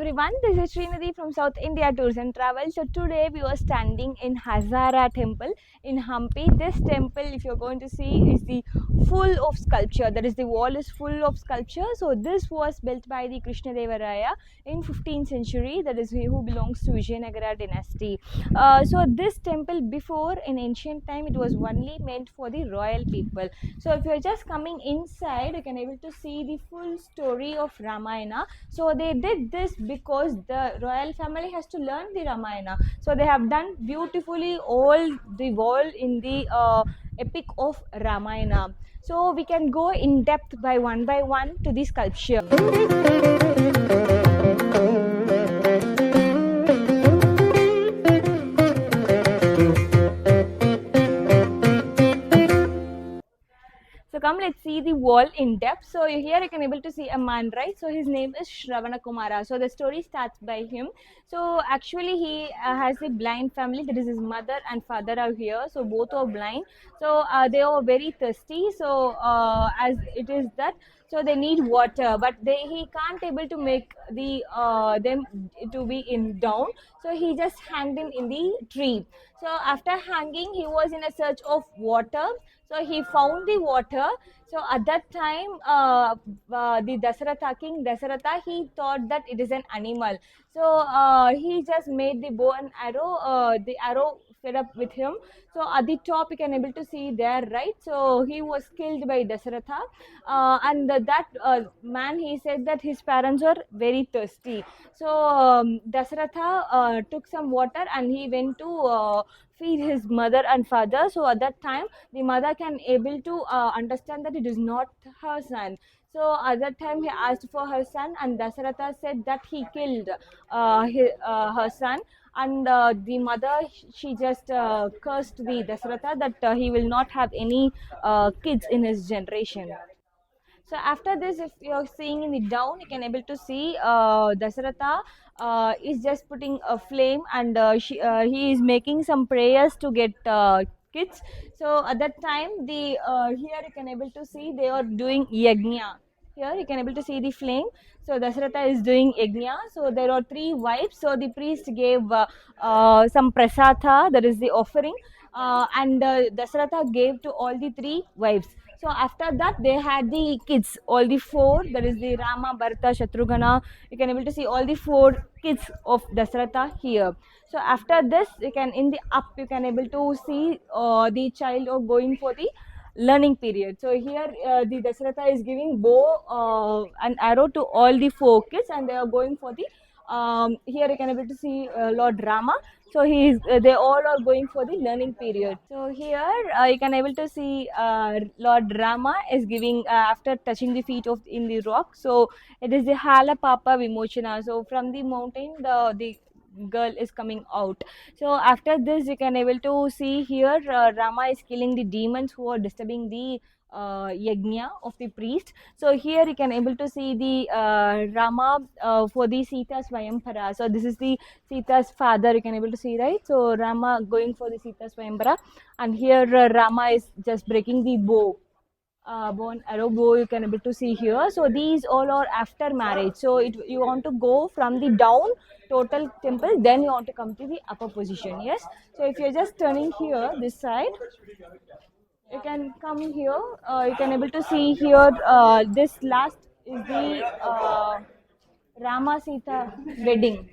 everyone, this is Srinidhi from South India Tours and Travel. So today we are standing in Hazara Temple in Hampi. This temple, if you're going to see, is the full of sculpture. That is, the wall is full of sculpture. So this was built by the Krishnadevaraya in 15th century. That is, who belongs to Vijayanagara dynasty. So this temple before, in ancient time, it was only meant for the royal people. So if you're just coming inside, you can able to see the full story of Ramayana. So they did this because the royal family has to learn the Ramayana. So they have done beautifully all the wall in the epic of Ramayana. So we can go in depth by one to the sculpture. So come, let's see the wall in depth. So here you can able to see a man, right? So his name is Shravana Kumara. So the story starts by him. So actually he has a blind family. That is, his mother and father are here. So both are blind. So they are very thirsty. So as it is that, so they need water, but he can't able to make the them to be in down. So he just hanged him in the tree. So after hanging, he was in a search of water. So he found the water. So at that time, the Dasaratha, King Dasaratha, he thought that it is an animal. So he just made the bow and arrow. The arrow fed up with him. So at the top, you can able to see there, right? So he was killed by Dasaratha, and that man, he said that his parents were very thirsty. So Dasaratha took some water and he went to feed his mother and father. So at that time, the mother can able to understand that it is not her son. So at that time he asked for her son, and Dasaratha said that he killed her son. And the mother, she just cursed the Dasaratha that he will not have any kids in his generation. So after this, if you're seeing in the down, you can able to see Dasaratha is just putting a flame, and he is making some prayers to get kids. So at that time, the here you can able to see they are doing yajna. Here you can able to see the flame. So Dasaratha is doing yajna. So there are 3 wives. So the priest gave some prasada, that is the offering, and Dasaratha gave to all the 3 wives. So after that, they had the kids, all the 4. That is the Rama, Bharata, Shatrughna. You can able to see all the 4 kids of Dasaratha here. So after this, you can in the up you can able to see the child or going for the learning period. So here the Dasaratha is giving bow and arrow to all the 4 kids, and they are going for the here you can able to see Lord Rama. So they all are going for the learning period. So here you can able to see Lord Rama is giving after touching the feet of in the rock. So it is the Hala Papa Vimochana. So from the mountain, the girl is coming out. So after this, you can able to see here Rama is killing the demons who are disturbing the yajna of the priest. So here you can able to see the Rama for the Sita Swayambara. So this is the Sita's father, you can able to see, right? So Rama going for the Sita Swayambara, and here Rama is just breaking the bow. Bow and arrow bow you can able to see here. So these all are after marriage. So you want to go from the down total temple, then you want to come to the upper position. Yes. So if you're just turning here this side, you can come here. You can able to see here. This last is the Rama Sita wedding.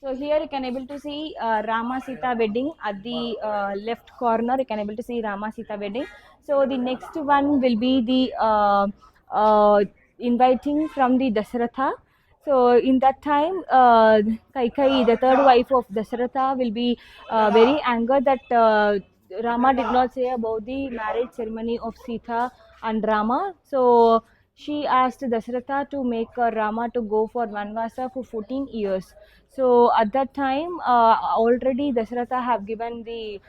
So here you can able to see Rama Sita wedding at the left corner. You can able to see Rama Sita wedding. So the next one will be the inviting from the Dasaratha. So in that time, Kaikeyi, the third wife of Dasaratha, will be very angered that Rama did not say about the marriage ceremony of Sita and Rama. So she asked Dasaratha to make Rama to go for Vanvasa for 14 years. So at that time, already Dasaratha have given the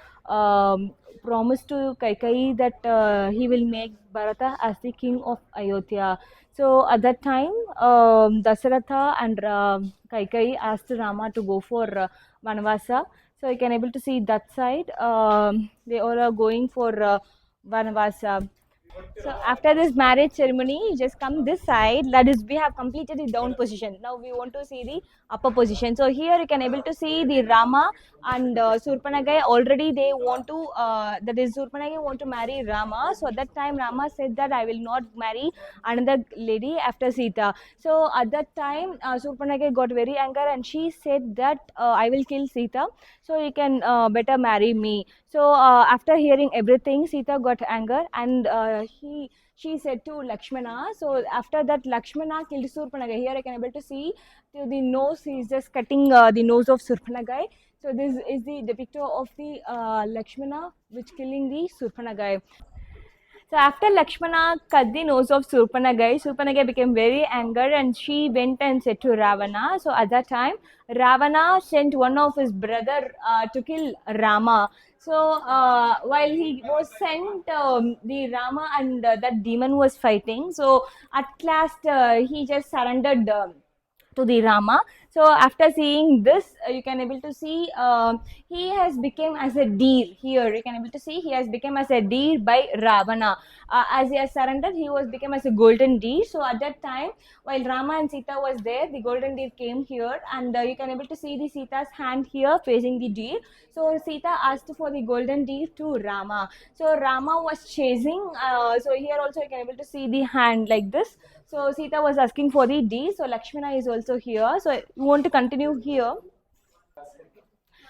promise to Kaikeyi that he will make Bharata as the king of Ayodhya. So at that time, Dasaratha and Kaikeyi asked Rama to go for Vanvasa. So you can able to see that side. They all are going for Vanvasa. So after this marriage ceremony, you just come this side. That is, we have completed the down position. Now we want to see the upper position. So here you can able to see the Rama and Surpanagai. Already they want to, that is Surpanagai want to marry Rama. So at that time Rama said that I will not marry another lady after Sita. So at that time Surpanagai got very angry and she said that I will kill Sita. So you can better marry me. So after hearing everything, Sita got anger and she said to Lakshmana. So after that, Lakshmana killed Surpanagai. Here I can able to see to the nose. He is just cutting the nose of Surpanagai. So this is the depiction of the Lakshmana which killing the Surpanagai. So after Lakshmana cut the nose of Surpanagai, Surpanagai became very angry and she went and said to Ravana. So at that time, Ravana sent one of his brother to kill Rama. So while he was sent, the Rama and that demon was fighting. So at last he just surrendered. To the Rama. So after seeing this, you can able to see he has become as a deer. Here you can able to see he has become as a deer by Ravana. As he has surrendered, he was become as a golden deer. So at that time, while Rama and Sita was there, the golden deer came here, and you can able to see the Sita's hand here facing the deer. So Sita asked for the golden deer to Rama. So Rama was chasing. So here also you can able to see the hand like this. So Sita was asking for the D. So Lakshmana is also here. So you want to continue here.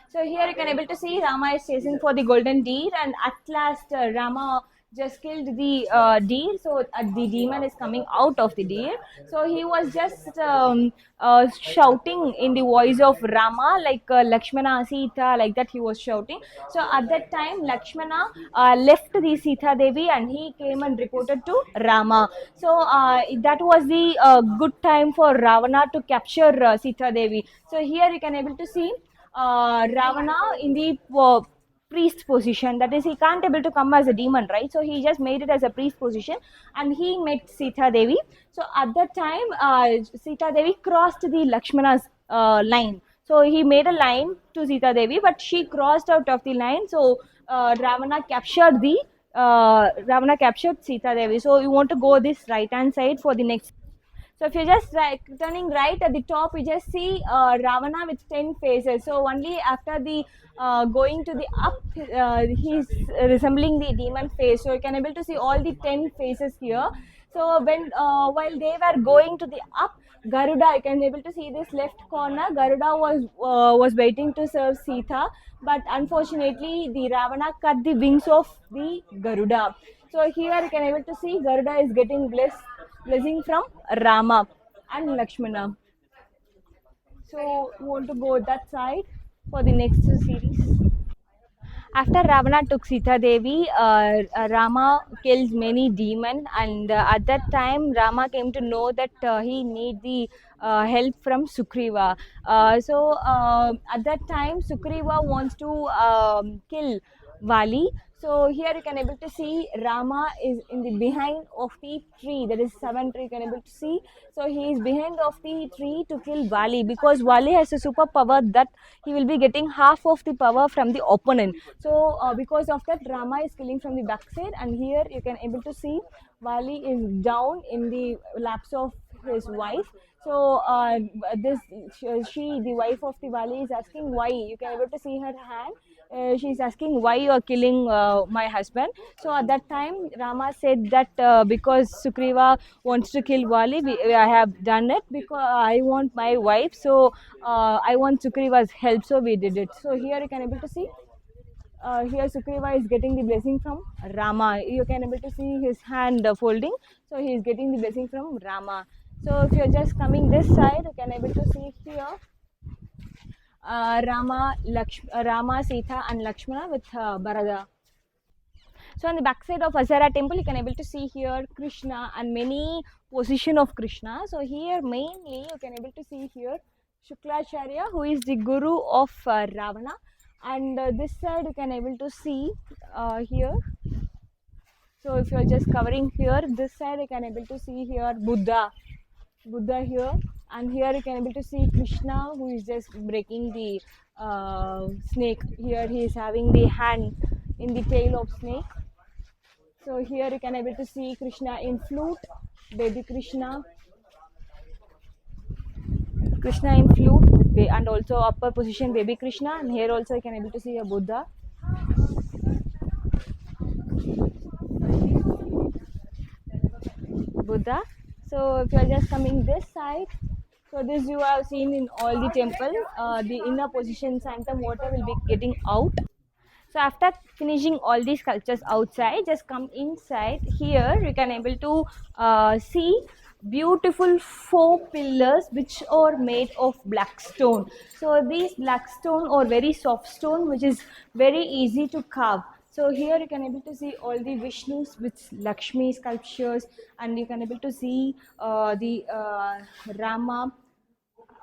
So here you can able to see Rama is chasing for the golden deer, and at last Rama just killed the deer. So the demon is coming out of the deer. So he was just shouting in the voice of Rama, like Lakshmana, Sita, like that he was shouting. So at that time Lakshmana left the Sita Devi and he came and reported to Rama. So that was the good time for Ravana to capture Sita Devi. So here you can able to see Ravana in the priest position. That is, he can't able to come as a demon, right? So he just made it as a priest position, and he met Sita Devi. So at that time, Sita Devi crossed the Lakshmana's line. So he made a line to Sita Devi, but she crossed out of the line. So Ravana captured Sita Devi. So you want to go this right hand side for the next. So if you're just turning right at the top, you just see Ravana with 10 faces. So only after the going to the up, he's resembling the demon face. So you can able to see all the 10 faces here. So when while they were going to the up, Garuda, you can able to see this left corner. Garuda was waiting to serve Sita, but unfortunately the Ravana cut the wings of the Garuda. So here you can able to see Garuda is getting blessing from Rama and Lakshmana. So we want to go that side for the next series. After Ravana took Sita Devi, Rama kills many demons, and at that time Rama came to know that he need the help from Sugriva. So at that time Sugriva wants to kill Vali. So here you can able to see Rama is in the behind of the tree. There is 7 tree you can able to see. So he is behind of the tree to kill Vali, because Vali has a superpower that he will be getting half of the power from the opponent. So because of that, Rama is killing from the backside, and here you can able to see Vali is down in the laps of his wife. So this the wife of the Vali is asking why. You can able to see her hand. She's asking why you are killing my husband. So at that time Rama said that because Sugriva wants to kill Vali, I have done it because I want my wife. So I want Sugriva's help, so we did it. So here you can able to see here Sugriva is getting the blessing from Rama. You can able to see his hand folding. So he is getting the blessing from Rama. So if you're just coming this side, you can able to see here Rama, Sita and Lakshmana with Bharata. So on the backside of Asara temple, you can able to see here Krishna and many position of Krishna. So here mainly you can able to see here Shukracharya, who is the guru of Ravana, and this side you can able to see here. So if you are just covering here, this side you can able to see here Buddha here, and here you can able to see Krishna, who is just breaking the snake. Here he is having the hand in the tail of snake. So here you can able to see Krishna in flute, baby Krishna, Krishna in flute, and also upper position baby Krishna, and here also you can able to see a Buddha. Buddha. So if you are just coming this side, so this you have seen in all the temple, the inner position sanctum water will be getting out. So after finishing all these sculptures outside, just come inside. Here you can able to see beautiful 4 pillars which are made of black stone. So these black stone or very soft stone which is very easy to carve. So here you can able to see all the Vishnus with Lakshmi sculptures, and you can able to see the Rama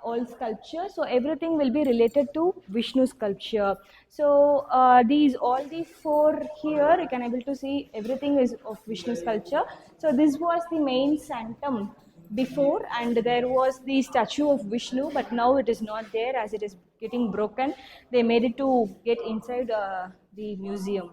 all sculpture. So everything will be related to Vishnu sculpture. So these all these 4 here you can able to see everything is of Vishnu sculpture. So this was the main sanctum before, and there was the statue of Vishnu, but now it is not there as it is getting broken. They made it to get inside the museum.